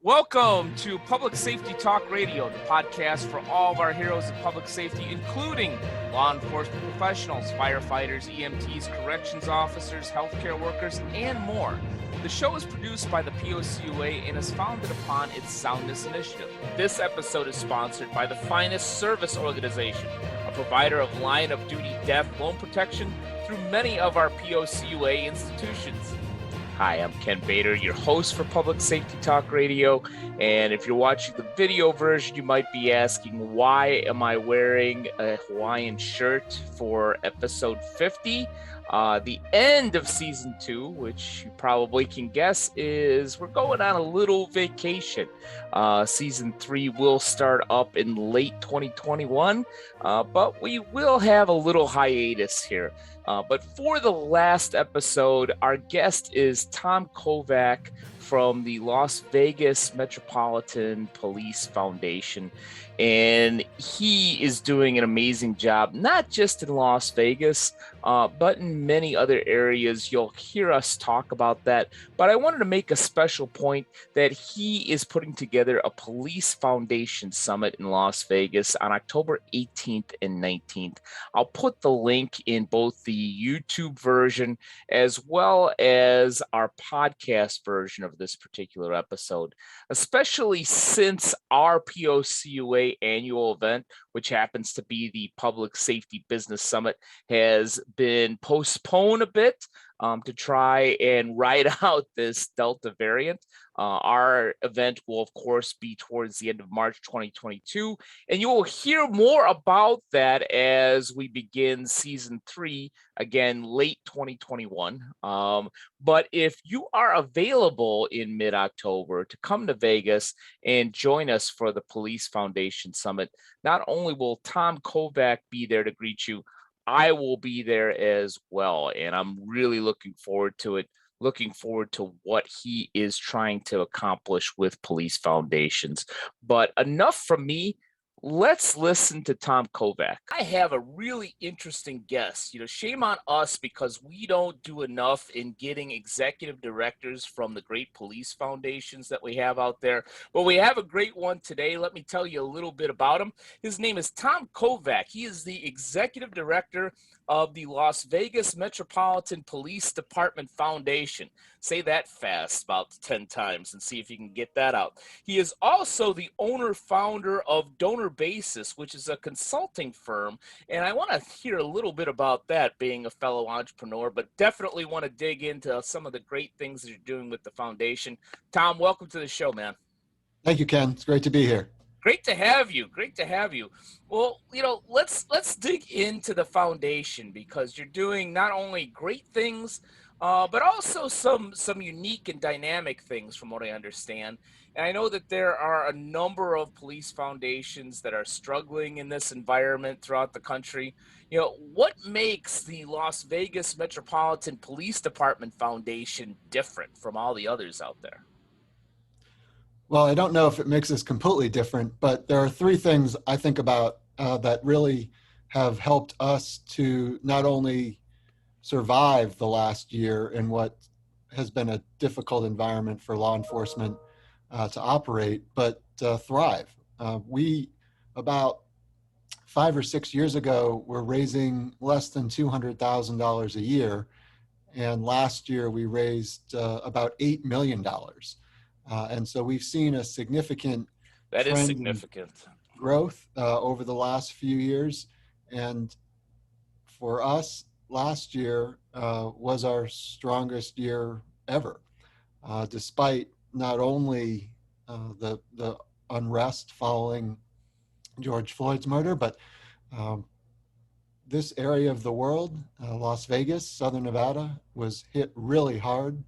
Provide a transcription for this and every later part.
Welcome to Public Safety Talk Radio, the podcast for all of our heroes of public safety, including law enforcement professionals, firefighters, EMTs, corrections officers, healthcare workers, and more. The show is produced by the POCUA and is founded upon its Soundness Initiative. This episode is sponsored by the Finest Service Organization, a provider of line of duty death loan protection through many of our POCUA institutions. Hi, I'm Ken Bader, your host for Public Safety Talk Radio. And if you're watching the video version, you might be asking, why am I wearing a Hawaiian shirt for episode 50? The end of season 2, which you probably can guess, is we're going on a little vacation. Season 3 will start up in late 2021, but we will have a little hiatus here. But for the last episode, our guest is Tom Kovac from the Las Vegas Metropolitan Police Foundation. And he is doing an amazing job, not just in Las Vegas, but in many other areas. You'll hear us talk about that. But I wanted to make a special point that he is putting together a Police Foundation Summit in Las Vegas on October 18th and 19th. I'll put the link in both the YouTube version as well as our podcast version of this particular episode, especially since our POCUA annual event, which happens to be the Public Safety Business Summit, has been postponed a bit to try and ride out this Delta variant. Our event will, of course, be towards the end of March 2022, and you will hear more about that as we begin season 3, again, late 2021. But if you are available in mid-October to come to Vegas and join us for the Police Foundation Summit, not only will Tom Kovac be there to greet you, I will be there as well, and I'm really looking forward to it. Looking forward to what he is trying to accomplish with police foundations. But enough from me. Let's listen to Tom Kovac. I have a really interesting guest. Shame on us because we don't do enough in getting executive directors from the great police foundations that we have out there. But we have a great one today. Let me tell you a little bit about him. His name is Tom Kovac. He is the executive director of the Las Vegas Metropolitan Police Department Foundation. Say that fast about 10 times and see if you can get that out. He is also the owner-founder of Donor Basis, which is a consulting firm, and I want to hear a little bit about that, being a fellow entrepreneur, but definitely want to dig into some of the great things that you're doing with the foundation. Tom, welcome to the show, man. Thank you, Ken. It's great to be here. Great to have you. Great to have you. Well, let's dig into the foundation because you're doing not only great things, but also some unique and dynamic things, from what I understand. And I know that there are a number of police foundations that are struggling in this environment throughout the country. What makes the Las Vegas Metropolitan Police Department Foundation different from all the others out there? Well, I don't know if it makes us completely different, but there are 3 things I think about that really have helped us to not only survive the last year in what has been a difficult environment for law enforcement to operate, but thrive. We, about 5 or 6 years ago, were raising less than $200,000 a year. And last year we raised about $8 million. And so we've seen a significant growth over the last few years. And for us, last year was our strongest year ever, despite not only the unrest following George Floyd's murder, but this area of the world, Las Vegas, Southern Nevada, was hit really hard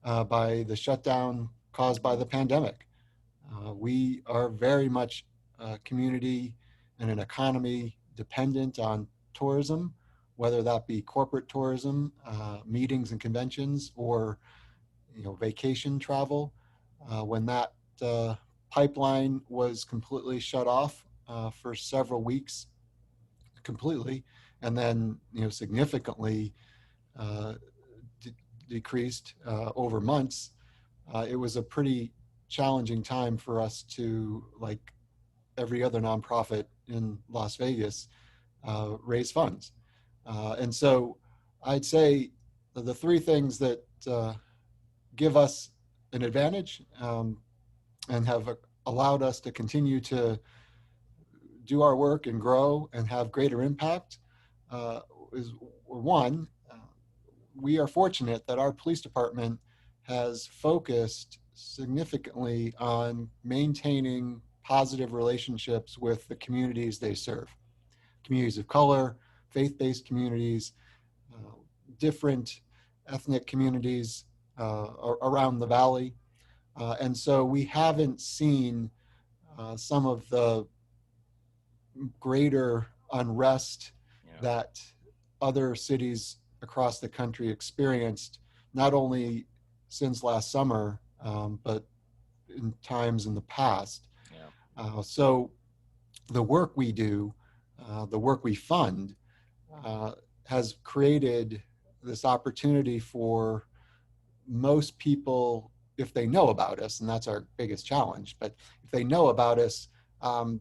by the shutdown caused by the pandemic. We are very much a community and an economy dependent on tourism, whether that be corporate tourism, meetings and conventions, or vacation travel. When that pipeline was completely shut off for several weeks, completely, and then significantly decreased over months, it was a pretty challenging time for us to, like every other nonprofit in Las Vegas, raise funds. And so I'd say the three things that give us an advantage, and have allowed us to continue to do our work and grow and have greater impact, is one, we are fortunate that our police department has focused significantly on maintaining positive relationships with the communities they serve. Communities of color, faith-based communities, different ethnic communities around the valley. And so we haven't seen some of the greater unrest that other cities across the country experienced, not only since last summer, but in times in the past. So the work we do, the work we fund, has created this opportunity for most people, if they know about us, and that's our biggest challenge, but if they know about us,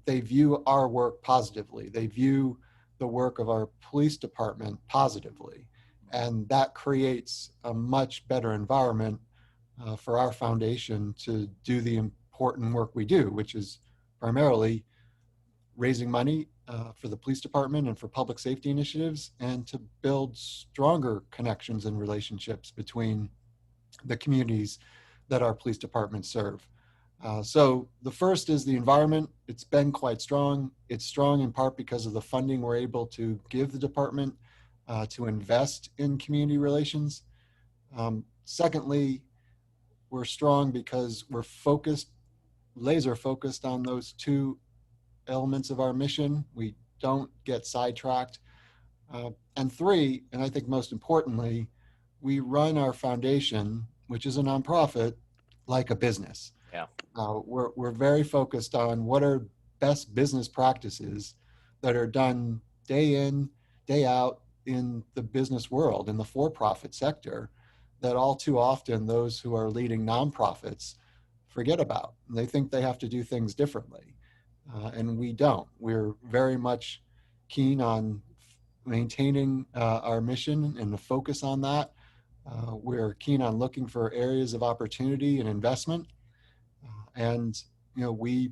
they view our work positively. They view the work of our police department positively. And that creates a much better environment for our foundation to do the important work we do, which is primarily raising money for the police department and for public safety initiatives, and to build stronger connections and relationships between the communities that our police departments serve. So the first is the environment. It's been quite strong. It's strong in part because of the funding we're able to give the department to invest in community relations. Secondly, we're strong because we're focused, laser focused on those two elements of our mission. We don't get sidetracked. And three, and I think most importantly, we run our foundation, which is a nonprofit, like a business. We're very focused on what are best business practices that are done day in, day out in the business world, in the for-profit sector, that all too often those who are leading nonprofits forget about. They think they have to do things differently, and we don't. We're very much keen on maintaining our mission and the focus on that. We're keen on looking for areas of opportunity and investment. And we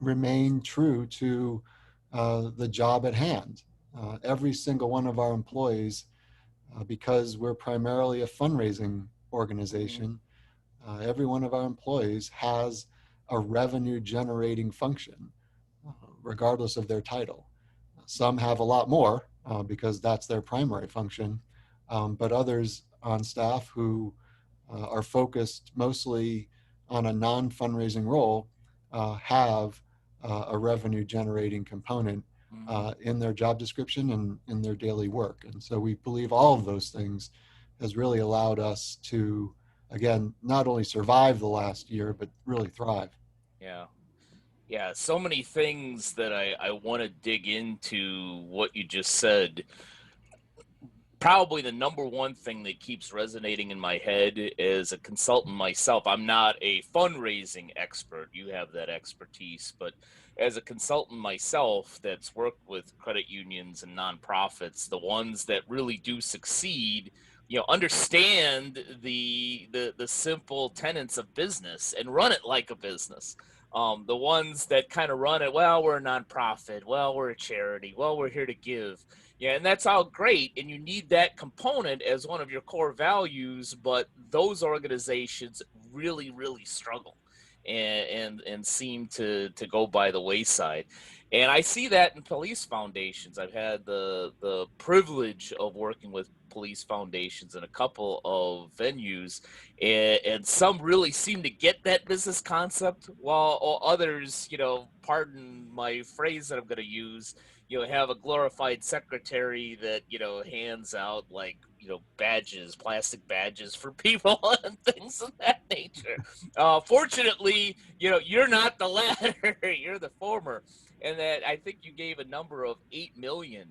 remain true to the job at hand. Every single one of our employees, because we're primarily a fundraising organization, every one of our employees has a revenue generating function, regardless of their title. Some have a lot more because that's their primary function, but others on staff who are focused mostly on a non-fundraising role have a revenue generating component in their job description and in their daily work. And so we believe all of those things has really allowed us to, again, not only survive the last year, but really thrive. Yeah, so many things that I want to dig into what you just said. Probably the number one thing that keeps resonating in my head as a consultant myself. I'm not a fundraising expert. You have that expertise, but as a consultant myself that's worked with credit unions and nonprofits, the ones that really do succeed, understand the simple tenets of business and run it like a business. The ones that kind of run it, well, we're a nonprofit, well, we're a charity, well, we're here to give. Yeah, and that's all great, and you need that component as one of your core values, but those organizations really, really struggle and seem to go by the wayside. And I see that in police foundations. I've had the privilege of working with police foundations in a couple of venues, and some really seem to get that business concept, while others, pardon my phrase that I'm going to use, have a glorified secretary that, hands out badges, plastic badges for people and things of that nature. Fortunately, you're not the latter, you're the former. And that I think you gave a number of 8 million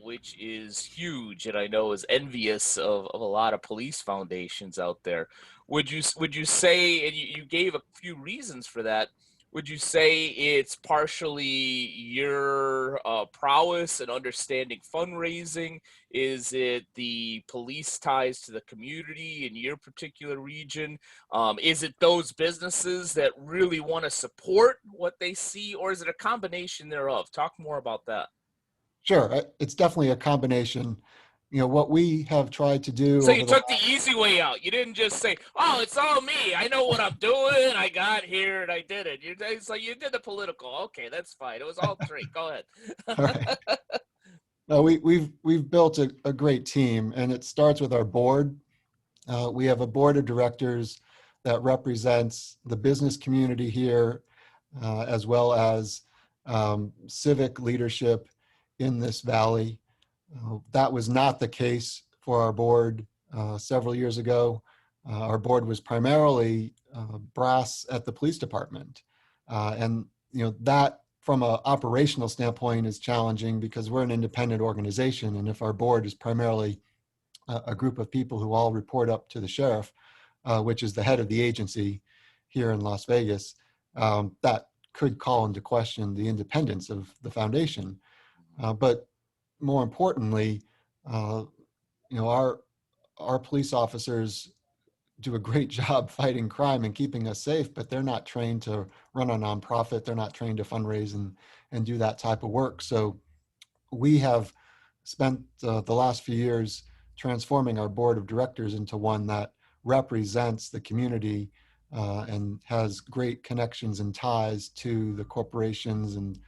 which is huge, and I know is envious of a lot of police foundations out there. Would you say, and you gave a few reasons for that? Would you say it's partially your prowess and understanding fundraising? Is it the police ties to the community in your particular region? Is it those businesses that really want to support what they see, or is it a combination thereof? Talk more about that. Sure, it's definitely a combination. What we have tried to do So you over the took the easy way out. You didn't just say, "Oh, it's all me. I know what I'm doing. I got here and I did it." It's like you did the political. Okay, that's fine. It was all three. Go ahead. all right. No, we've built a great team, and it starts with our board. We have a board of directors that represents the business community here, as well as civic leadership in this valley. That was not the case for our board several years ago. Our board was primarily brass at the police department. And that from an operational standpoint is challenging because we're an independent organization. And if our board is primarily a group of people who all report up to the sheriff, which is the head of the agency here in Las Vegas, that could call into question the independence of the foundation. But more importantly, uh, our police officers do a great job fighting crime and keeping us safe, but they're not trained to run a nonprofit. They're not trained to fundraise and do that type of work. So we have spent the last few years transforming our board of directors into one that represents the community and has great connections and ties to the corporations and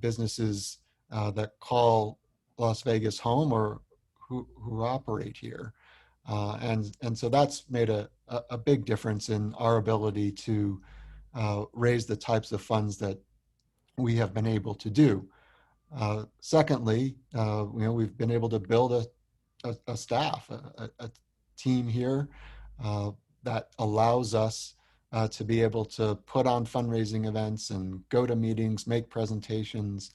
businesses that call Las Vegas home or who operate here. And so that's made a big difference in our ability to raise the types of funds that we have been able to do. Secondly, we've been able to build a staff, a team here that allows us to be able to put on fundraising events and go to meetings, make presentations,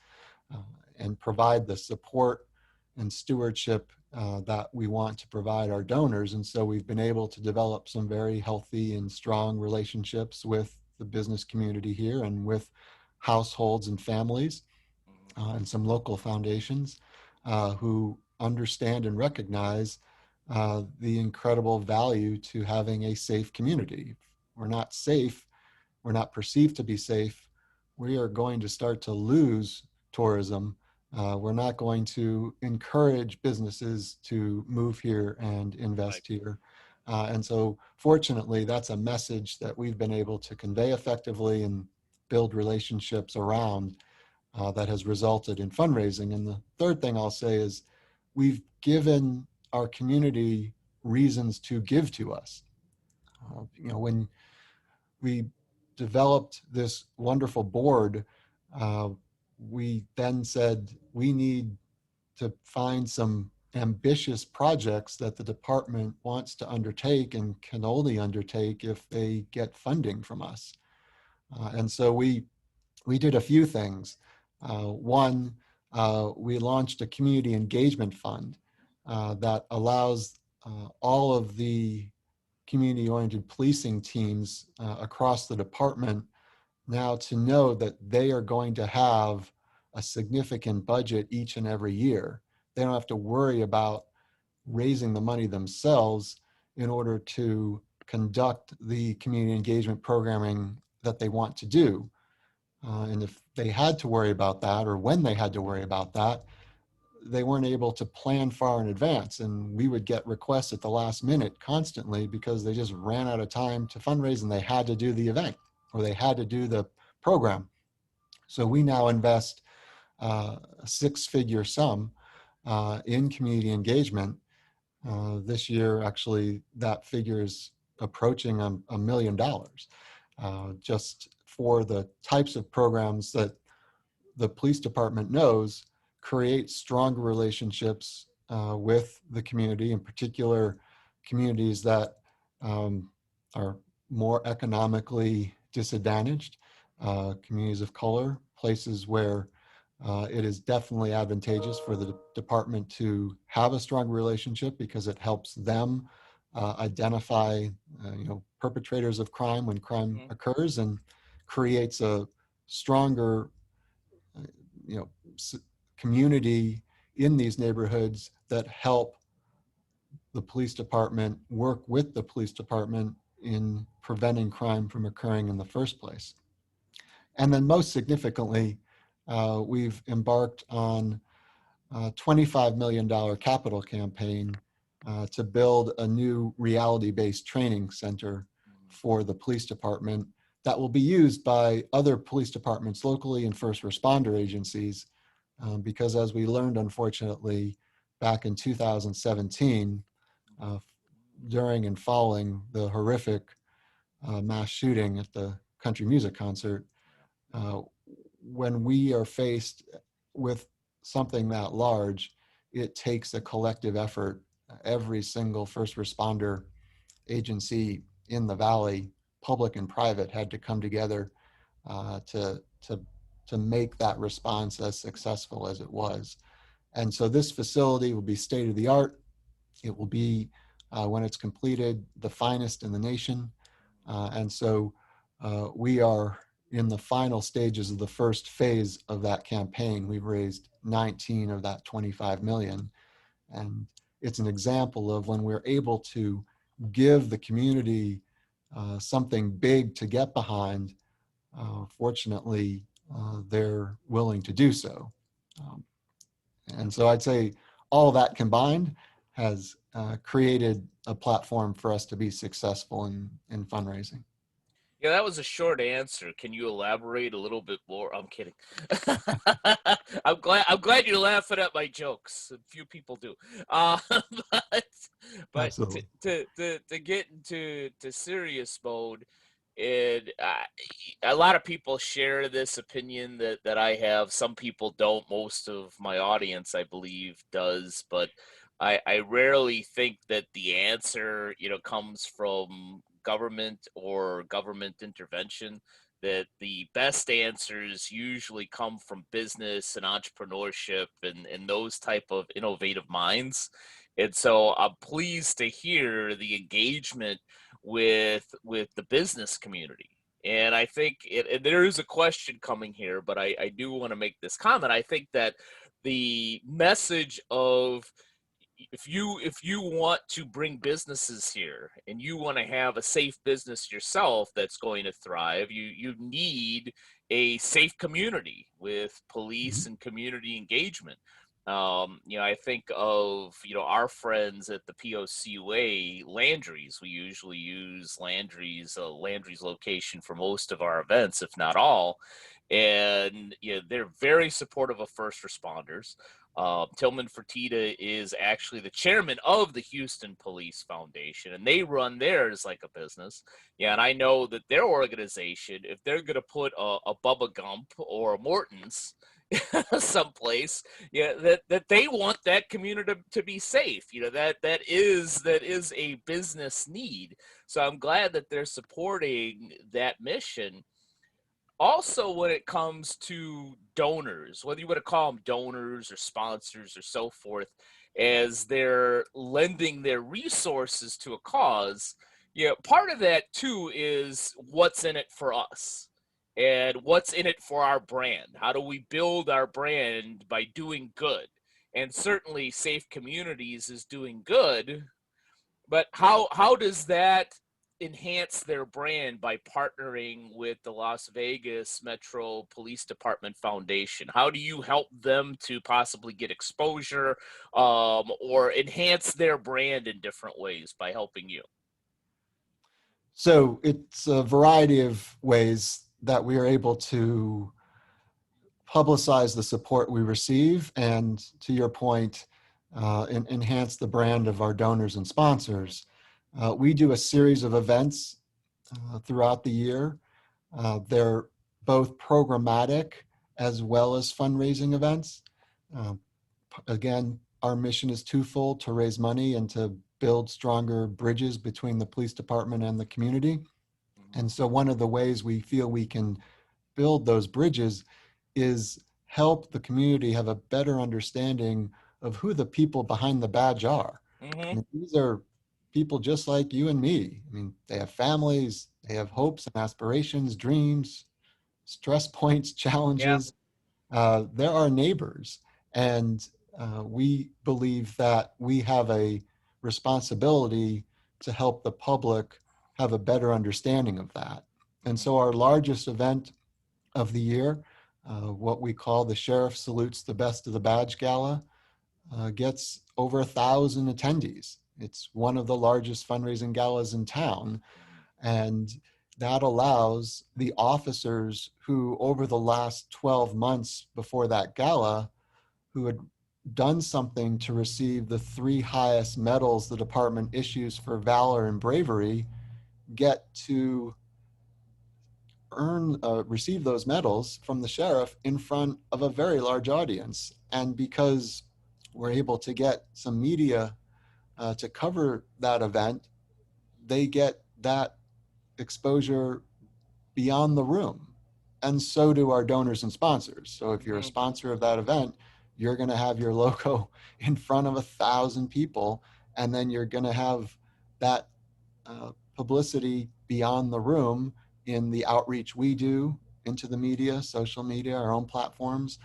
uh, and provide the support and stewardship that we want to provide our donors. And so we've been able to develop some very healthy and strong relationships with the business community here and with households and families and some local foundations who understand and recognize the incredible value to having a safe community. If we're not safe, we're not perceived to be safe, we are going to start to lose tourism. We're not going to encourage businesses to move here and invest here. And so fortunately, that's a message that we've been able to convey effectively and build relationships around that has resulted in fundraising. And the third thing I'll say is we've given our community reasons to give to us. When we developed this wonderful board, we then said we need to find some ambitious projects that the department wants to undertake and can only undertake if they get funding from us. And so we did a few things. One, we launched a community engagement fund that allows all of the community-oriented policing teams across the department now to know that they are going to have a significant budget each and every year. They don't have to worry about raising the money themselves in order to conduct the community engagement programming that they want to do. And if they had to worry about that, or when they had to worry about that, they weren't able to plan far in advance. And we would get requests at the last minute constantly because they just ran out of time to fundraise and they had to do the event or they had to do the program. So we now invest a six-figure sum in community engagement. This year, actually, that figure is approaching $1 million. Just for the types of programs that the police department knows create stronger relationships with the community, in particular communities that are more economically disadvantaged, communities of color, places where It is definitely advantageous for the department to have a strong relationship because it helps them identify, perpetrators of crime when crime Mhm. occurs, and creates a stronger, uh, you know, community in these neighborhoods that help the police department work with the police department in preventing crime from occurring in the first place. And then most significantly, we've embarked on a $25 million capital campaign to build a new reality-based training center for the police department that will be used by other police departments locally and first responder agencies. Because as we learned, unfortunately, back in 2017, uh, during and following the horrific mass shooting at the country music concert, uh, when we are faced with something that large, it takes a collective effort. Every single first responder agency in the valley, public and private, had to come together to make that response as successful as it was. And so this facility will be state of the art. It will be, when it's completed, the finest in the nation. And so we are in the final stages of the first phase of that campaign. We've raised 19 of that 25 million. And it's an example of when we're able to give the community something big to get behind, fortunately, they're willing to do so. Um, and so I'd say all that combined has created a platform for us to be successful in fundraising. Yeah, that was a short answer. Can you elaborate a little bit more? I'm kidding. I'm glad you're laughing at my jokes. Few people do. Uh, but but to Absolutely. to get into serious mode, and a lot of people share this opinion that I have. Some people don't. Most of my audience, I believe, does. But I rarely think that the answer, comes from government or government intervention. That the best answers usually come from business and entrepreneurship and those type of innovative minds. And so I'm pleased to hear the engagement with the business community. And I think and there is a question coming here, but I do want to make this comment. I think that the message of, if you want to bring businesses here and you want to have a safe business yourself that's going to thrive, you need a safe community with police Mhm. and community engagement. I think of, our friends at the POCUA Landry's. We usually use Landry's location for most of our events, if not all. And they're very supportive of first responders. Tillman Fertitta is actually the chairman of the Houston Police Foundation, and they run theirs like a business. Yeah, and I know that their organization, if they're going to put a Bubba Gump or a Morton's someplace, that they want that community to be safe. That is a business need. So I'm glad that they're supporting that mission. Also, when it comes to donors, whether you want to call them donors or sponsors or so forth, as they're lending their resources to a cause, part of that too is what's in it for us and what's in it for our brand. How do we build our brand by doing good? And certainly, Safe Communities is doing good, but how does that enhance their brand by partnering with the Las Vegas Metro Police Department Foundation? How do you help them to possibly get exposure, or enhance their brand in different ways by helping you? So it's a variety of ways that we are able to publicize the support we receive, and to your point, enhance the brand of our donors and sponsors. We do a series of events throughout the year. They're both programmatic as well as fundraising events. Uh, Again, our mission is twofold: to raise money and to build stronger bridges between the police department and the community. Mhm. And so one of the ways we feel we can build those bridges is help the community have a better understanding of who the people behind the badge are. I mean, these are people just like you and me. I mean, they have families, they have hopes and aspirations, dreams, stress points, Yeah. challenges. They're our neighbors. And we believe that we have a responsibility to help the public have a better understanding of that. And so our largest event of the year, what we call the Sheriff Salutes the Best of the Badge Gala, gets over 1,000 attendees. It's one of the largest fundraising galas in town. And that allows the officers who, over the last 12 months before that gala, who had done something to receive the 3 highest medals the department issues for valor and bravery, get to receive those medals from the sheriff in front of a very large audience. And because we're able to get some media to cover that event, they get that exposure beyond the room. And so do our donors and sponsors. So if you're a sponsor of that event, you're going to have your logo in front of 1,000 people, and then you're going to have that publicity beyond the room in the outreach we do into the media, social media, our own platforms,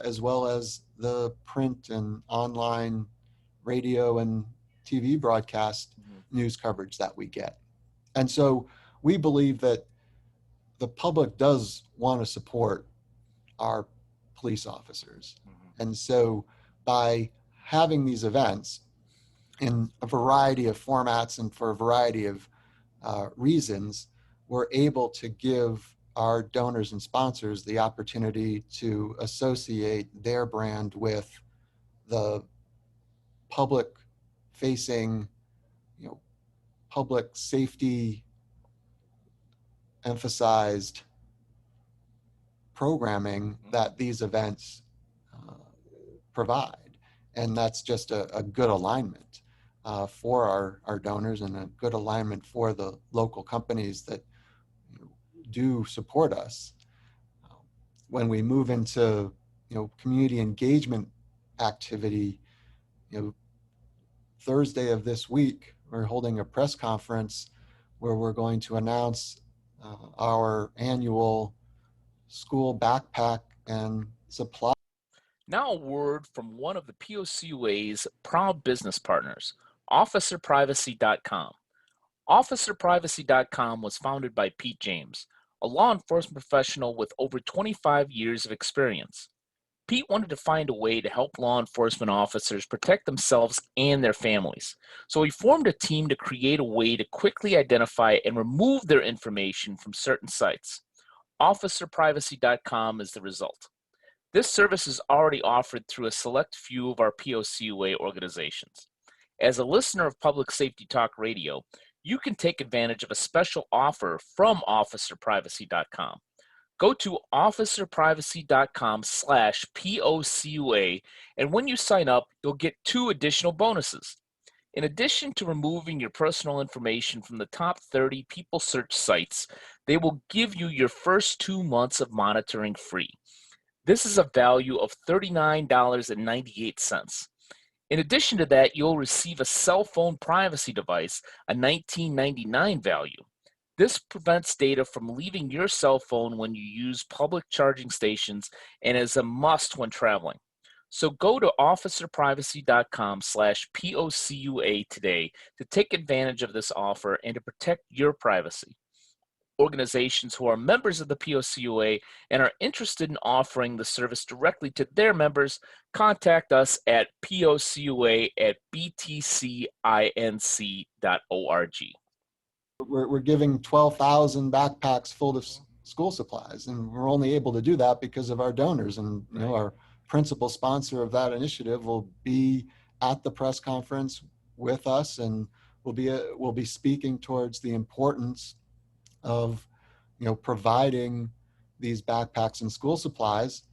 as well as the print and online radio and TV broadcast news coverage that we get. And so we believe that the public does want to support our police officers. And so by having these events in a variety of formats and for a variety of reasons, we're able to give our donors and sponsors the opportunity to associate their brand with the public facing, public safety emphasized programming that these events provide. And that's just a good alignment for our donors, and a good alignment for the local companies that do support us. When we move into community engagement activity, Thursday of this week, we're holding a press conference where we're going to announce our annual school backpack and supply. Now, a word from one of the POCUA's proud business partners, OfficerPrivacy.com. OfficerPrivacy.com was founded by Pete James, a law enforcement professional with over 25 years of experience. Pete wanted to find a way to help law enforcement officers protect themselves and their families. So he formed a team to create a way to quickly identify and remove their information from certain sites. OfficerPrivacy.com is the result. This service is already offered through a select few of our POCUA organizations. As a listener of Public Safety Talk Radio, you can take advantage of a special offer from OfficerPrivacy.com. Go to OfficerPrivacy.com/POCUA, and when you sign up, you'll get 2 additional bonuses. In addition to removing your personal information from the top 30 people search sites, they will give you your first 2 months of monitoring free. This is a value of $39.98. In addition to that, you'll receive a cell phone privacy device, a $19.99 value. This prevents data from leaving your cell phone when you use public charging stations and is a must when traveling. So go to officerprivacy.com/POCUA today to take advantage of this offer and to protect your privacy. Organizations who are members of the POCUA and are interested in offering the service directly to their members, contact us at POCUA@btcinc.org. We're giving 12,000 backpacks full of school supplies, and we're only able to do that because of our donors. And our principal sponsor of that initiative will be at the press conference with us, and we'll be speaking towards the importance of providing these backpacks and school supplies.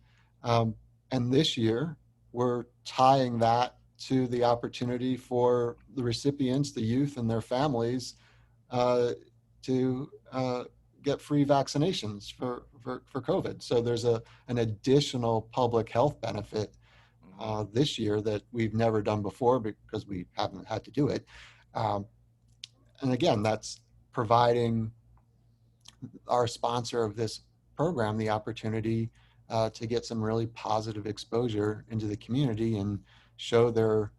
And this year we're tying that to the opportunity for the recipients, the youth and their families, to get free vaccinations for COVID. So there's an additional public health benefit this year that we've never done before because we haven't had to do it. And again, that's providing our sponsor of this program the opportunity to get some really positive exposure into the community and show their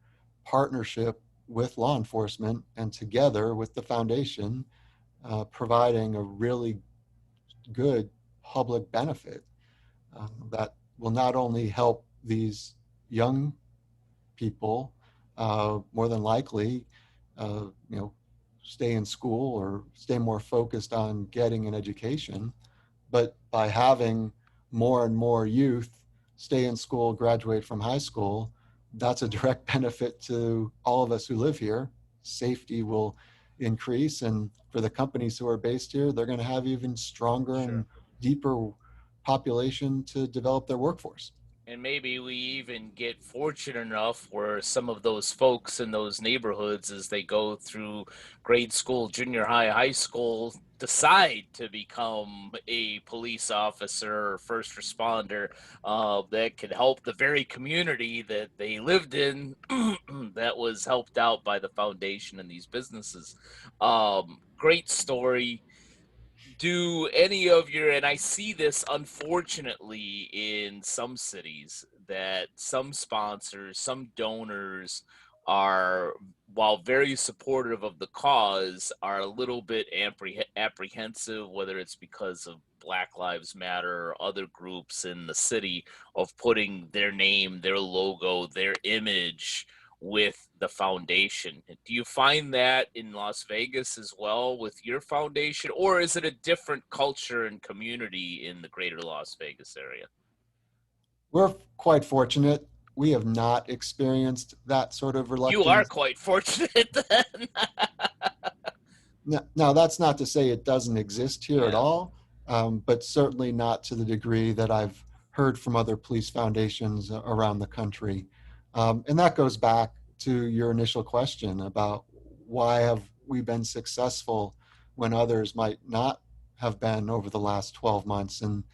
partnership with law enforcement, and together with the foundation, providing a really good public benefit that will not only help these young people more than likely, stay in school or stay more focused on getting an education, but by having more and more youth stay in school, graduate from high school, that's a direct benefit to all of us who live here. Safety will increase, and for the companies who are based here, they're going to have even stronger and deeper population to develop their workforce. And maybe we even get fortunate enough where some of those folks in those neighborhoods, as they go through grade school, junior high, high school, decide to become a police officer or first responder that could help the very community that they lived in that was helped out by the foundation and these businesses. Great story. Do any of your, and I see this unfortunately in some cities, that some sponsors, some donors are, while very supportive of the cause, are a little bit apprehensive, whether it's because of Black Lives Matter or other groups in the city, of putting their name, their logo, their image with the foundation. Do you find that in Las Vegas as well with your foundation, or is it a different culture and community in the greater Las Vegas area? We're quite fortunate. We have not experienced that sort of reluctance. You are quite fortunate then. Now, that's not to say it doesn't exist here at all, but certainly not to the degree that I've heard from other police foundations around the country. And that goes back to your initial question about why have we been successful when others might not have been over the last 12 months. And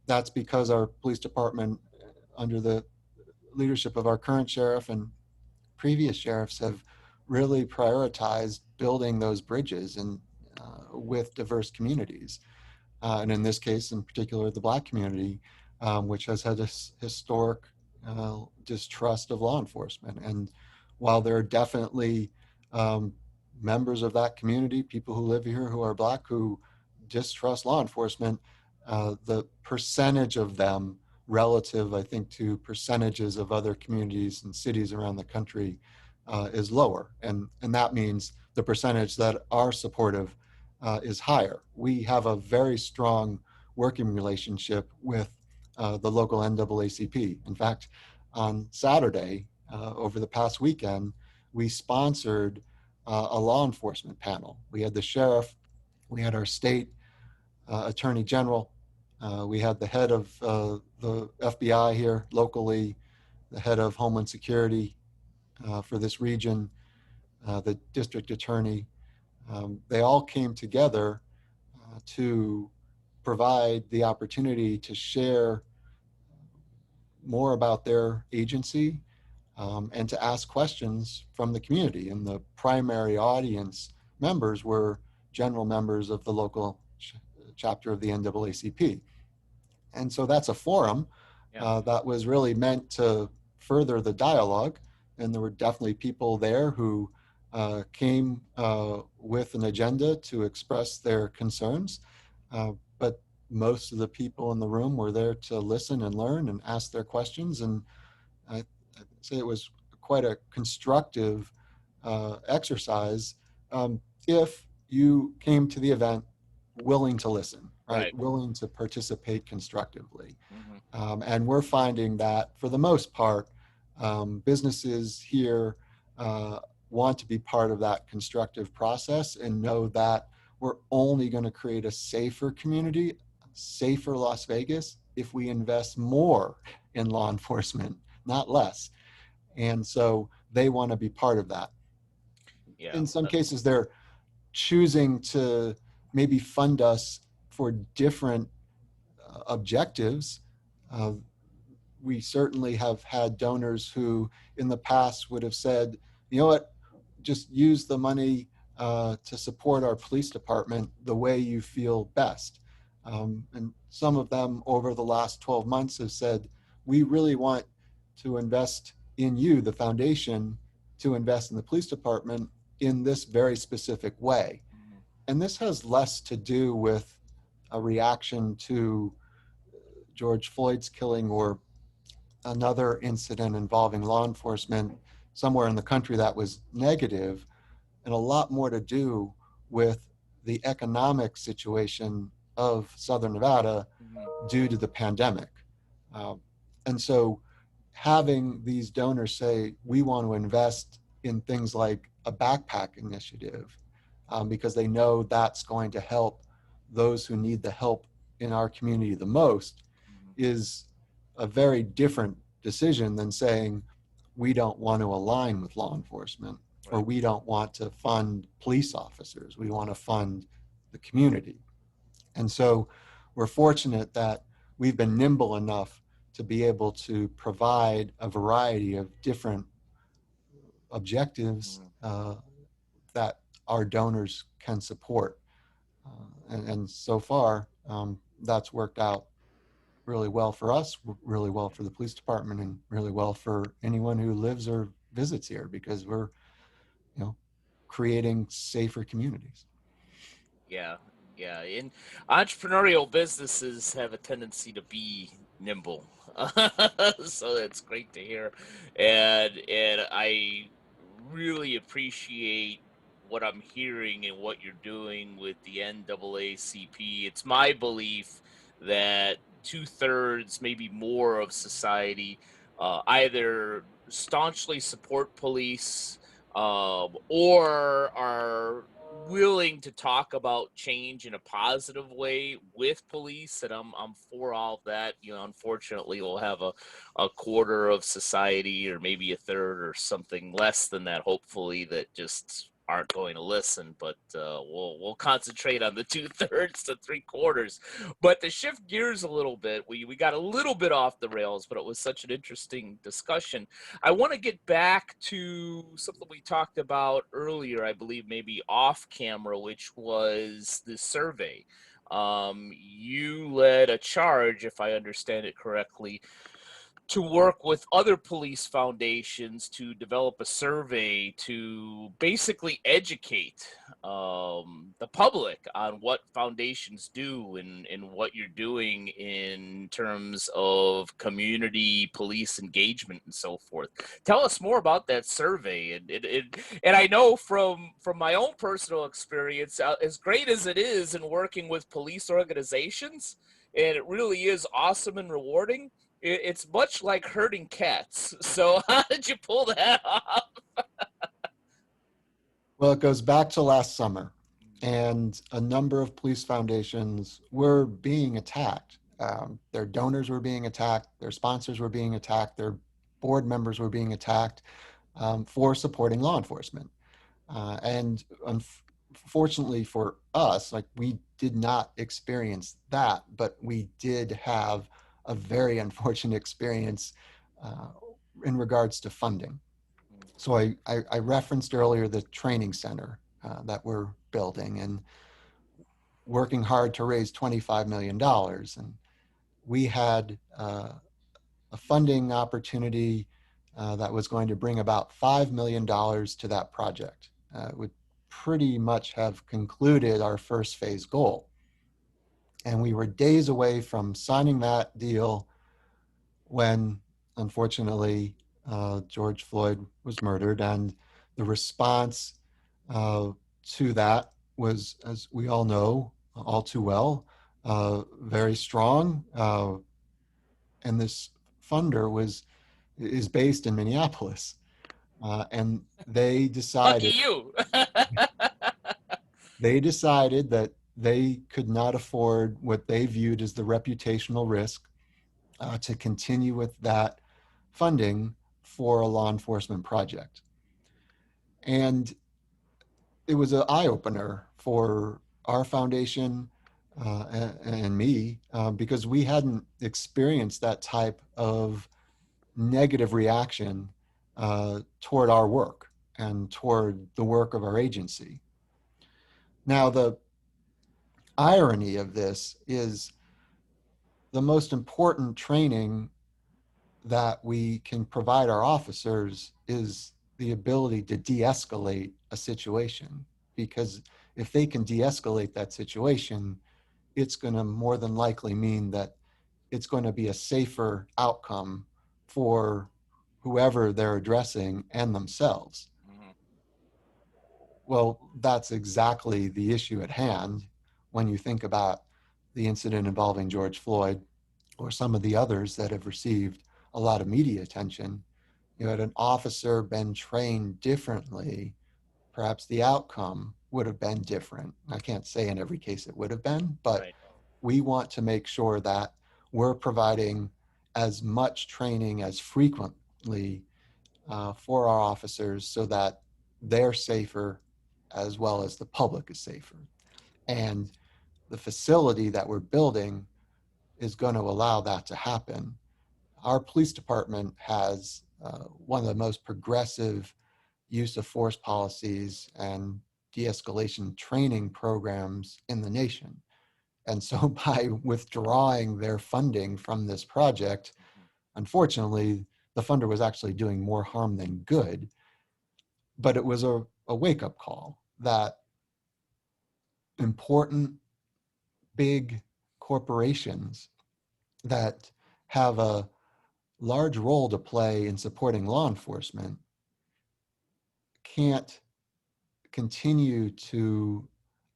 that's because our police department, under the leadership of our current sheriff and previous sheriffs, have really prioritized building those bridges and with diverse communities. And in this case, in particular, the Black community, which has had this historic distrust of law enforcement. And while there are definitely members of that community, people who live here who are Black, who distrust law enforcement, the percentage of them relative, I think, to percentages of other communities and cities around the country is lower. And that means the percentage that are supportive is higher. We have a very strong working relationship with the local NAACP. In fact, on Saturday, over the past weekend, we sponsored a law enforcement panel. We had the sheriff, we had our state attorney general, we had the head of the FBI here locally, the head of Homeland Security for this region, the district attorney. They all came together to provide the opportunity to share more about their agency and to ask questions from the community. And the primary audience members were general members of the local chapter of the NAACP. And so that's a forum that was really meant to further the dialogue. And there were definitely people there who came with an agenda to express their concerns. But most of the people in the room were there to listen and learn and ask their questions. And I'd say it was quite a constructive exercise if you came to the event willing to listen, right? Willing to participate constructively. Mm-hmm. And we're finding that for the most part, businesses here want to be part of that constructive process and know that we're only going to create a safer community, safer Las Vegas, if we invest more in law enforcement, not less. And so they want to be part of that. Yeah, in some cases, they're choosing to maybe fund us for different objectives. We certainly have had donors who in the past would have said, you know what, just use the money to support our police department the way you feel best. And some of them over the last 12 months have said, we really want to invest in you, the foundation, to invest in the police department in this very specific way. And this has less to do with a reaction to George Floyd's killing or another incident involving law enforcement somewhere in the country that was negative, and a lot more to do with the economic situation of Southern Nevada due to the pandemic. And so having these donors say, we want to invest in things like a backpack initiative, because they know that's going to help those who need the help in our community the most, is a very different decision than saying, we don't want to align with law enforcement, or we don't want to fund police officers. We want to fund the community. And so we're fortunate that we've been nimble enough to be able to provide a variety of different objectives that our donors can support. And so far, that's worked out really well for us, really well for the police department, and really well for anyone who lives or visits here, because we're, creating safer communities. Yeah. And entrepreneurial businesses have a tendency to be nimble. So that's great to hear. And I really appreciate what I'm hearing and what you're doing with the NAACP. It's my belief that 2/3, maybe more, of society either staunchly support police or are willing to talk about change in a positive way with police, and I'm for all of that. Unfortunately, we'll have a quarter of society, or maybe a third, or something less than that, hopefully, that just aren't going to listen. But we'll concentrate on the 2/3 to 3/4. But to shift gears a little bit, we got a little bit off the rails, but it was such an interesting discussion. I want to get back to something we talked about earlier, I believe maybe off camera, which was the survey. You led a charge, if I understand it correctly, to work with other police foundations to develop a survey to basically educate the public on what foundations do and what you're doing in terms of community police engagement and so forth. Tell us more about that survey. And I know from my own personal experience, as great as it is in working with police organizations, and it really is awesome and rewarding, it's much like herding cats. So how did you pull that off? Well, it goes back to last summer, and a number of police foundations were being attacked. Their donors were being attacked, their sponsors were being attacked, their board members were being attacked for supporting law enforcement. And unfortunately for us, we did not experience that, but we did have a very unfortunate experience in regards to funding. So I referenced earlier the training center that we're building and working hard to raise $25 million. And we had a funding opportunity that was going to bring about $5 million to that project. It would pretty much have concluded our first phase goal. And we were days away from signing that deal when, unfortunately, George Floyd was murdered. And the response to that was, as we all know all too well, very strong. And this funder is based in Minneapolis. And they decided... Lucky you! They decided that they could not afford what they viewed as the reputational risk to continue with that funding for a law enforcement project. And it was an eye-opener for our foundation, and me, because we hadn't experienced that type of negative reaction toward our work and toward the work of our agency. Now, the irony of this is the most important training that we can provide our officers is the ability to de-escalate a situation. Because if they can de-escalate that situation, it's going to more than likely mean that it's going to be a safer outcome for whoever they're addressing and themselves. Mhm. Well, that's exactly the issue at hand when you think about the incident involving George Floyd or some of the others that have received a lot of media attention. Had an officer been trained differently, perhaps the outcome would have been different. I can't say in every case it would have been, but Right. we want to make sure that we're providing as much training as frequently for our officers so that they're safer as well as the public is safer. And the facility that we're building is going to allow that to happen. Our police department has one of the most progressive use of force policies and de-escalation training programs in the nation. And so by withdrawing their funding from this project, unfortunately, the funder was actually doing more harm than good. But it was a wake-up call that important, big corporations that have a large role to play in supporting law enforcement can't continue to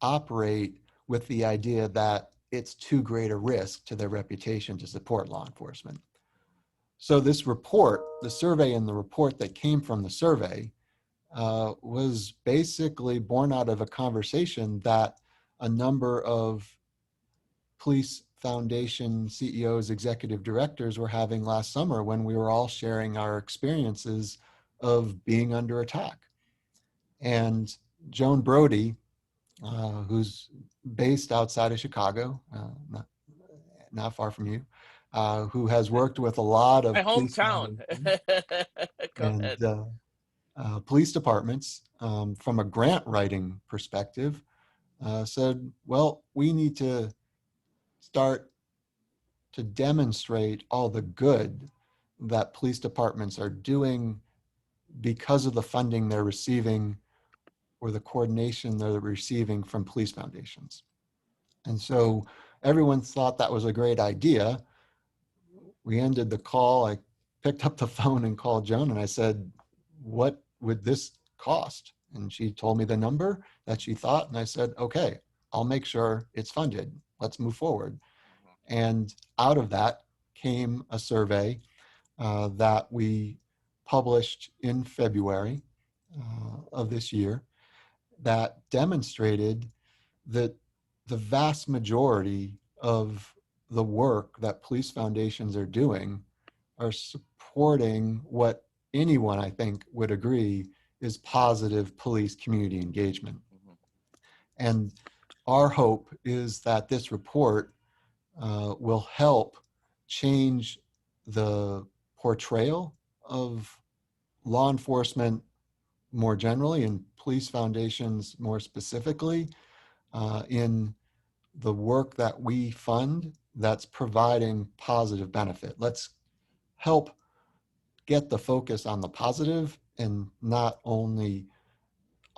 operate with the idea that it's too great a risk to their reputation to support law enforcement. So this report, the survey and the report that came from the survey was basically born out of a conversation that a number of police foundation CEOs, executive directors were having last summer when we were all sharing our experiences of being under attack. And Joan Brody, who's based outside of Chicago, not far from you, who has worked with a lot My of police hometown. foundations Go and ahead. police departments from a grant writing perspective, said, well, we need to start to demonstrate all the good that police departments are doing because of the funding they're receiving or the coordination they're receiving from police foundations. And so everyone thought that was a great idea. We ended the call. I picked up the phone and called Joan and I said, what would this cost? And she told me the number that she thought. And I said, okay, I'll make sure it's funded. Let's move forward. And out of that came a survey that we published in February of this year that demonstrated that the vast majority of the work that police foundations are doing are supporting what anyone, I think, would agree is positive police community engagement. And our hope is that this report will help change the portrayal of law enforcement more generally and police foundations more specifically in the work that we fund that's providing positive benefit. Let's help get the focus on the positive and not only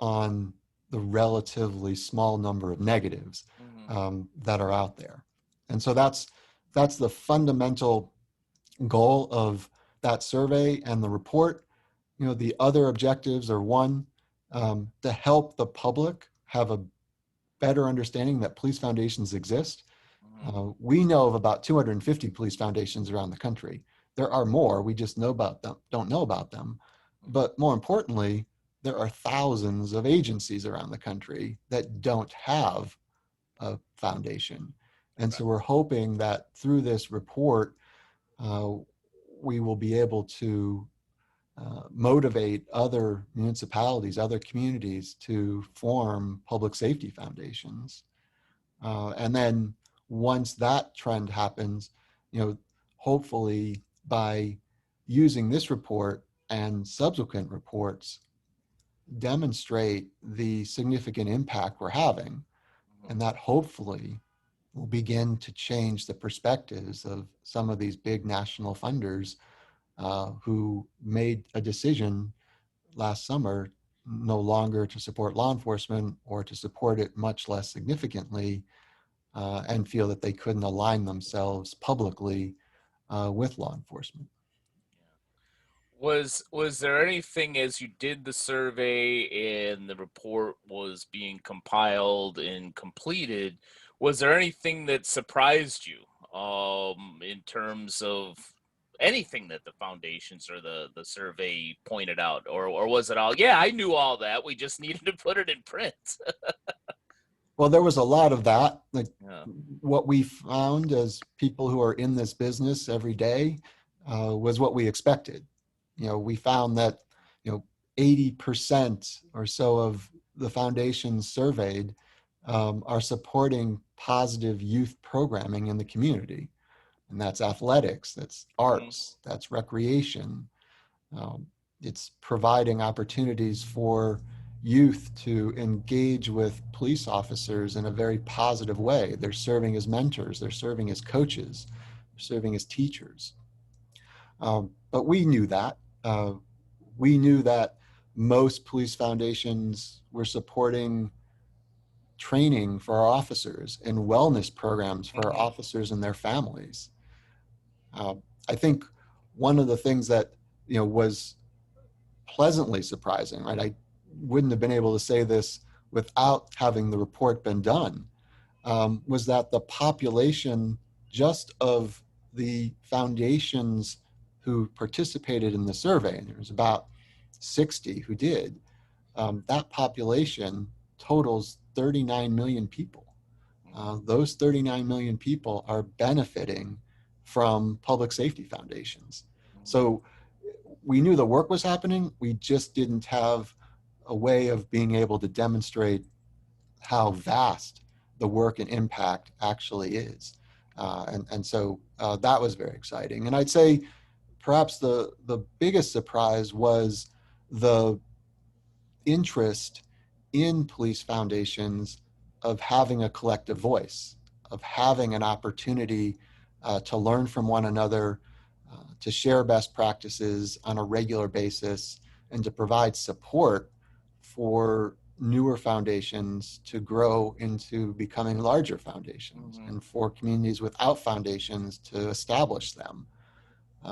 on the relatively small number of negatives that are out there. And so that's the fundamental goal of that survey and the report. The other objectives are one, to help the public have a better understanding that police foundations exist. We know of about 250 police foundations around the country. There are more, we just don't know about them. But more importantly, there are thousands of agencies around the country that don't have a foundation. And so we're hoping that through this report, we will be able to motivate other municipalities, other communities to form public safety foundations. And then once that trend happens, hopefully by using this report and subsequent reports, demonstrate the significant impact we're having, and that hopefully will begin to change the perspectives of some of these big national funders who made a decision last summer no longer to support law enforcement or to support it much less significantly, and feel that they couldn't align themselves publicly with law enforcement. Was there anything as you did the survey and the report was being compiled and completed, was there anything that surprised you in terms of anything that the foundations or the survey pointed out, or was it all, yeah, I knew all that, we just needed to put it in print? Well, there was a lot of that. Like Yeah. what we found as people who are in this business every day was what we expected. We found that 80% or so of the foundations surveyed are supporting positive youth programming in the community, and that's athletics, that's arts, that's recreation. It's providing opportunities for youth to engage with police officers in a very positive way. They're serving as mentors, they're serving as coaches, they're serving as teachers. But we knew that. We knew that most police foundations were supporting training for our officers and wellness programs for our officers and their families. I think one of the things that was pleasantly surprising, right? I wouldn't have been able to say this without having the report been done, was that the population just of the foundations who participated in the survey, and there was about 60 who did, that population totals 39 million people. Those 39 million people are benefiting from public safety foundations. So we knew the work was happening. We just didn't have a way of being able to demonstrate how vast the work and impact actually is. And so that was very exciting. And I'd say perhaps the biggest surprise was the interest in police foundations of having a collective voice, of having an opportunity to learn from one another, to share best practices on a regular basis, and to provide support for newer foundations to grow into becoming larger foundations, and for communities without foundations to establish them.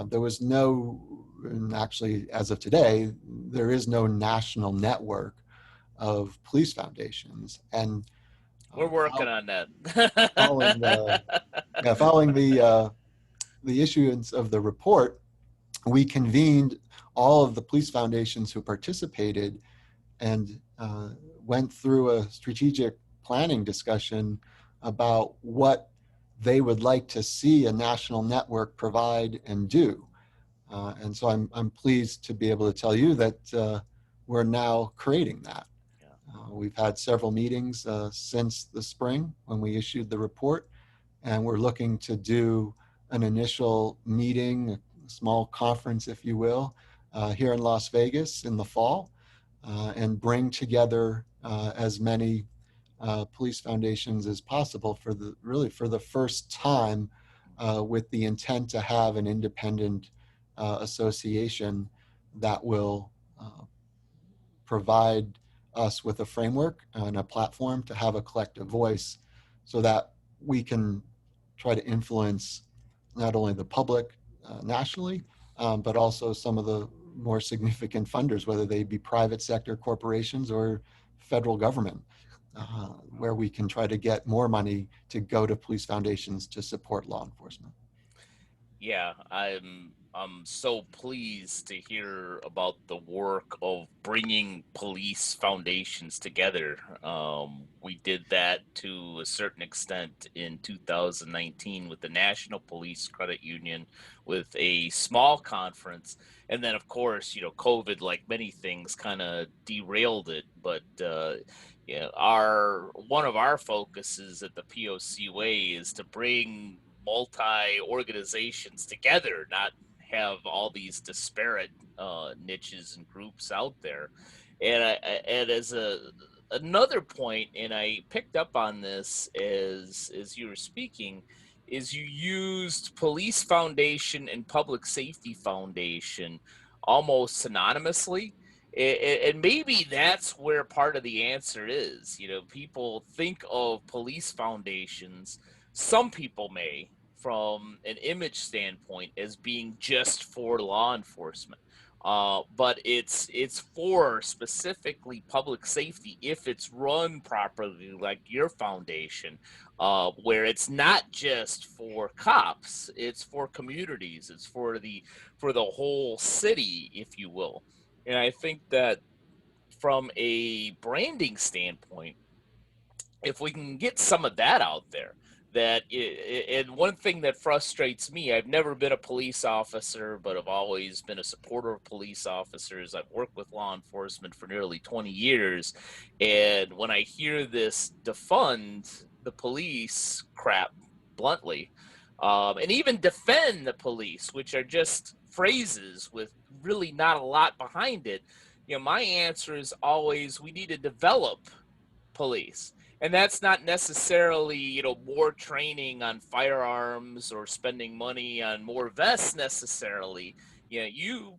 There was no, and actually as of today, there is no national network of police foundations. And we're working on that. Following the issuance of the report, we convened all of the police foundations who participated and went through a strategic planning discussion about what they would like to see a national network provide and do. And so I'm pleased to be able to tell you that we're now creating that. We've had several meetings since the spring when we issued the report, and we're looking to do an initial meeting, a small conference, if you will, here in Las Vegas in the fall, and bring together as many police foundations as possible for the first time, with the intent to have an independent association that will provide us with a framework and a platform to have a collective voice, so that we can try to influence not only the public nationally, but also some of the more significant funders, whether they be private sector corporations or federal government, where we can try to get more money to go to police foundations to support law enforcement. Yeah, I'm so pleased to hear about the work of bringing police foundations together. We did that to a certain extent in 2019 with the National Police Credit Union, with a small conference. And then, of course, COVID, like many things, kind of derailed it. But one of our focuses at the POC Way is to bring multi organizations together, not have all these disparate niches and groups out there. And as another point, and I picked up on this as you were speaking, is you used Police Foundation and Public Safety Foundation almost synonymously. And maybe that's where part of the answer is. People think of police foundations, some people may, from an image standpoint, as being just for law enforcement. But it's for specifically public safety if it's run properly, like your foundation, where it's not just for cops, it's for communities, it's for the whole city, if you will. And I think that from a branding standpoint, if we can get some of that out there, and one thing that frustrates me, I've never been a police officer, but I've always been a supporter of police officers. I've worked with law enforcement for nearly 20 years. And when I hear this defund the police crap bluntly, and even defend the police, which are just phrases with really not a lot behind it, my answer is always we need to develop police. And that's not necessarily, more training on firearms or spending money on more vests necessarily. You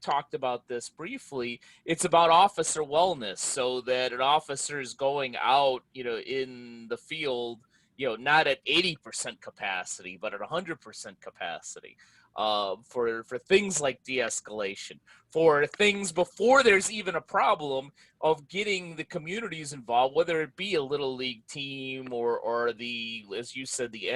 talked about this briefly. It's about officer wellness, so that an officer is going out, in the field, not at 80% capacity, but at 100% capacity. For things like de-escalation, for things before there's even a problem of getting the communities involved, whether it be a little league team or the, as you said, the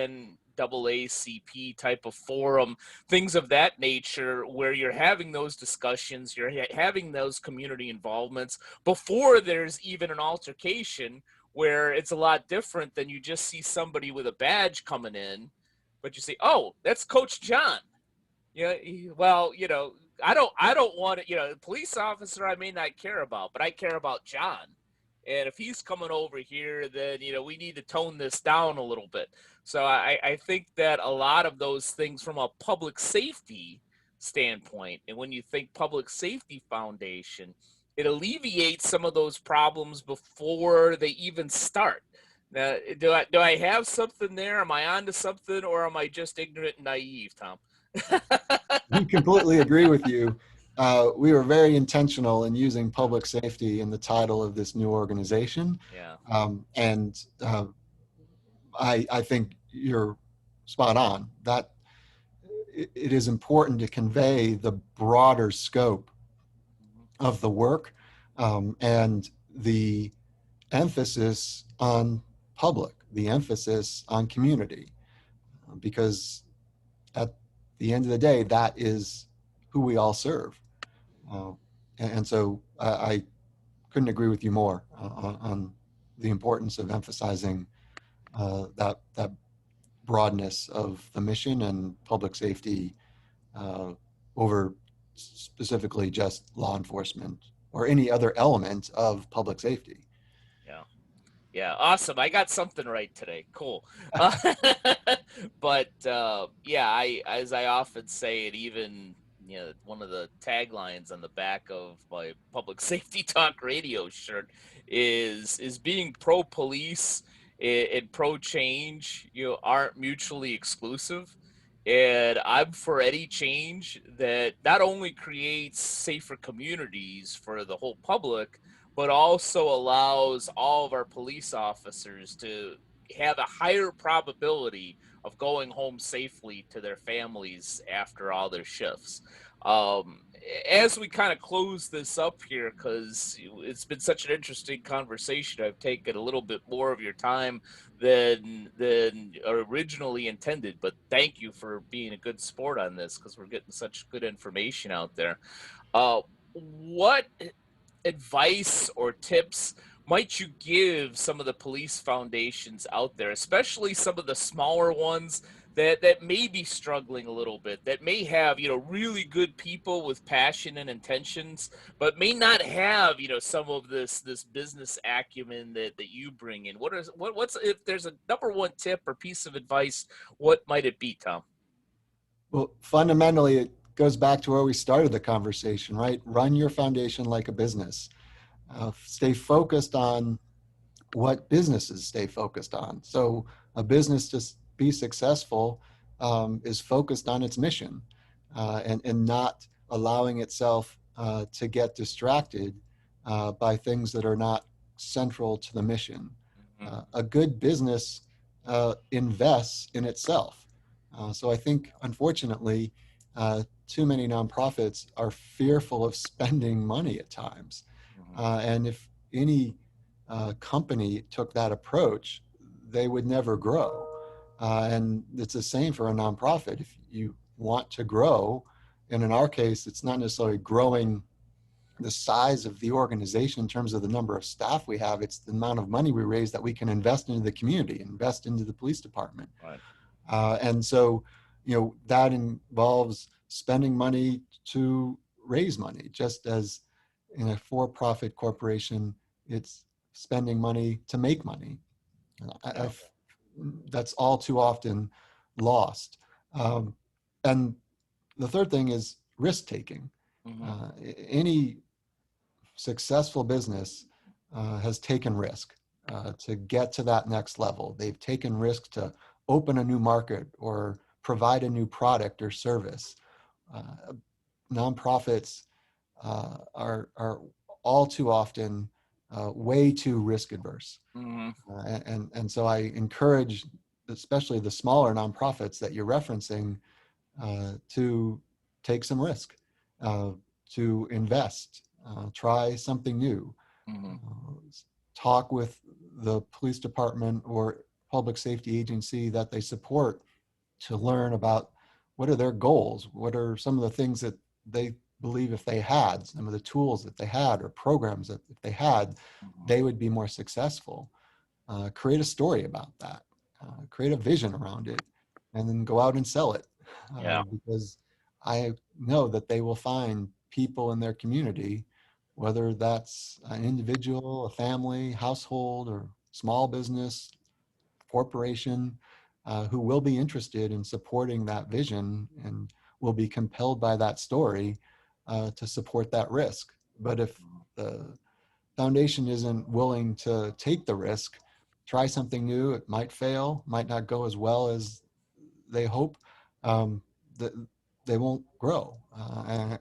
NAACP type of forum, things of that nature, where you're having those discussions, you're having those community involvements before there's even an altercation, where it's a lot different than you just see somebody with a badge coming in, but you say, oh, that's Coach John. Yeah, well, I don't want to, police officer I may not care about, but I care about John. And if he's coming over here, then, we need to tone this down a little bit. So I think that a lot of those things from a public safety standpoint, and when you think public safety foundation, it alleviates some of those problems before they even start. Now, do I have something there? Am I onto something, or am I just ignorant and naive, Tom? I completely agree with you. We were very intentional in using public safety in the title of this new organization. Yeah. And I think you're spot on that it is important to convey the broader scope of the work, and the emphasis on public, the emphasis on community, because at the end of the day, that is who we all serve. And so I couldn't agree with you more on the importance of emphasizing that broadness of the mission and public safety over specifically just law enforcement or any other element of public safety. Yeah, awesome. I got something right today. Cool. But as I often say, it even, one of the taglines on the back of my Public Safety Talk Radio shirt is being pro-police and pro-change, aren't mutually exclusive. And I'm for any change that not only creates safer communities for the whole public, but also allows all of our police officers to have a higher probability of going home safely to their families after all their shifts. As we kind of close this up here, because it's been such an interesting conversation, I've taken a little bit more of your time than originally intended, but thank you for being a good sport on this, because we're getting such good information out there. What advice or tips might you give some of the police foundations out there, especially some of the smaller ones that may be struggling a little bit, that may have, really good people with passion and intentions, but may not have, some of this business acumen that you bring in? What's, if there's a number one tip or piece of advice, what might it be, Tom? Well, fundamentally, it goes back to where we started the conversation, right? Run your foundation like a business. Stay focused on what businesses stay focused on. So a business to be successful is focused on its mission and not allowing itself to get distracted by things that are not central to the mission. A good business invests in itself. So I think, unfortunately, too many nonprofits are fearful of spending money at times. And if any company took that approach, they would never grow. And it's the same for a nonprofit. If you want to grow, and in our case, it's not necessarily growing the size of the organization in terms of the number of staff we have, it's the amount of money we raise that we can invest into the community, invest into the police department. Right. And so, that involves spending money to raise money, just as in a for-profit corporation, it's spending money to make money. That's all too often lost. And the third thing is risk-taking. Any successful business has taken risk to get to that next level. They've taken risk to open a new market or provide a new product or service. Nonprofits are all too often way too risk adverse. And so I encourage, especially the smaller nonprofits that you're referencing, to take some risk, to invest, try something new, talk with the police department or public safety agency that they support to learn about what are their goals, what are some of the things that they believe if they had, some of the tools that they had or programs that if they had, they would be more successful. Create a story about that, create a vision around it, and then go out and sell it. Because I know that they will find people in their community, whether that's an individual, a family, household, or small business, corporation, who will be interested in supporting that vision and will be compelled by that story to support that risk. But if the foundation isn't willing to take the risk, try something new, it might fail, might not go as well as they hope, they won't grow.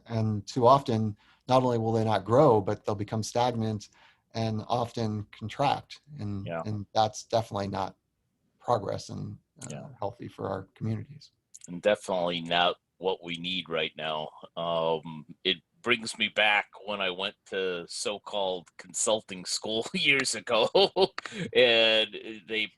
And too often, not only will they not grow, but they'll become stagnant and often contract. And that's definitely not progress and healthy for our communities. And definitely not what we need right now. It brings me back when I went to so-called consulting school years ago, and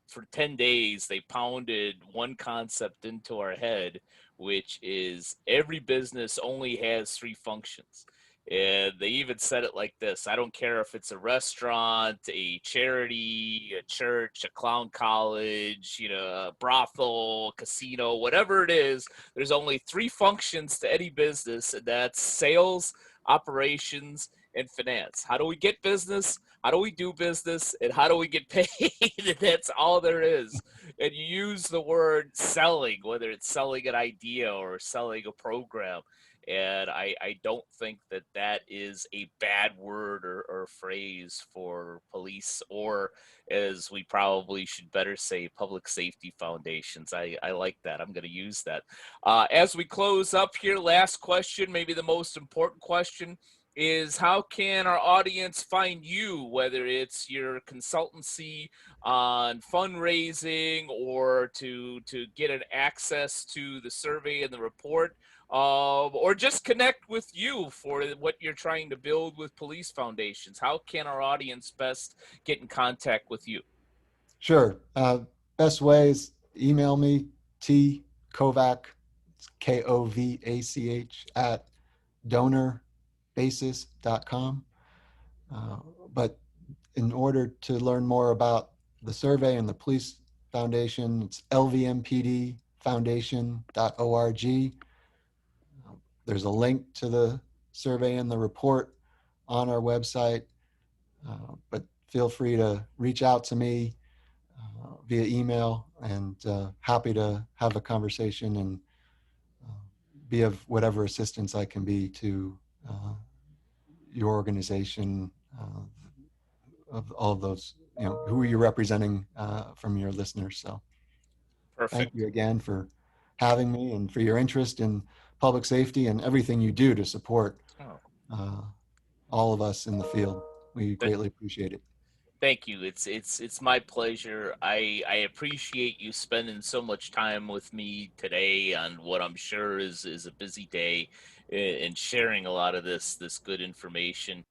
for 10 days, they pounded one concept into our head, which is every business only has three functions. And they even said it like this: I don't care if it's a restaurant, a charity, a church, a clown college, a brothel, casino, whatever it is, there's only three functions to any business, and that's sales, operations, and finance. How do we get business? How do we do business? And how do we get paid? That's all there is. And you use the word selling, whether it's selling an idea or selling a program. And I don't think that is a bad word or phrase for police, or, as we probably should better say, public safety foundations. I like that. I'm going to use that. As we close up here, last question, maybe the most important question, is how can our audience find you, whether it's your consultancy on fundraising or to get an access to the survey and the report, or just connect with you for what you're trying to build with police foundations? How can our audience best get in contact with you? Sure. Best way is email me, tkovach, K-O-V-A-C-H, at donorbasis.com. But in order to learn more about the survey and the police foundation, it's lvmpd foundation.org. There's a link to the survey and the report on our website, but feel free to reach out to me via email, and happy to have a conversation and be of whatever assistance I can be to your organization, of all of those, who you're representing from your listeners. So Perfect. thank you again for having me and for your interest in public safety and everything you do to support all of us in the field. We greatly appreciate it. Thank you. It's my pleasure. I appreciate you spending so much time with me today on what I'm sure is a busy day, and sharing a lot of this good information.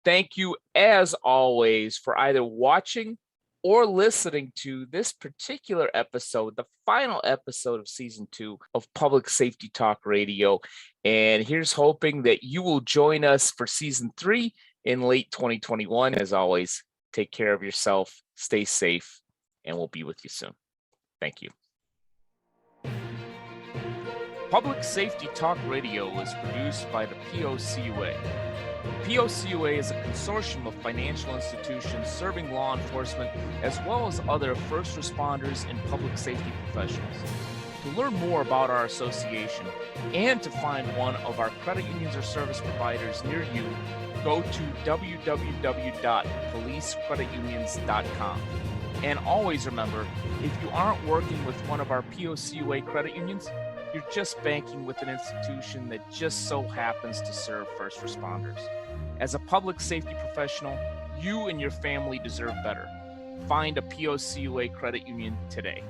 Thank you, as always, for either watching or listening to this particular episode, the final episode of season 2 of Public Safety Talk Radio. And here's hoping that you will join us for season 3 in late 2021. As always, take care of yourself, stay safe, and we'll be with you soon. Thank you. Public Safety Talk Radio is produced by the POCUA. POCUA is a consortium of financial institutions serving law enforcement as well as other first responders and public safety professionals. To learn more about our association and to find one of our credit unions or service providers near you, go to www.policecreditunions.com. And always remember, if you aren't working with one of our POCUA credit unions, you're just banking with an institution that just so happens to serve first responders. As a public safety professional, you and your family deserve better. Find a POCUA credit union today.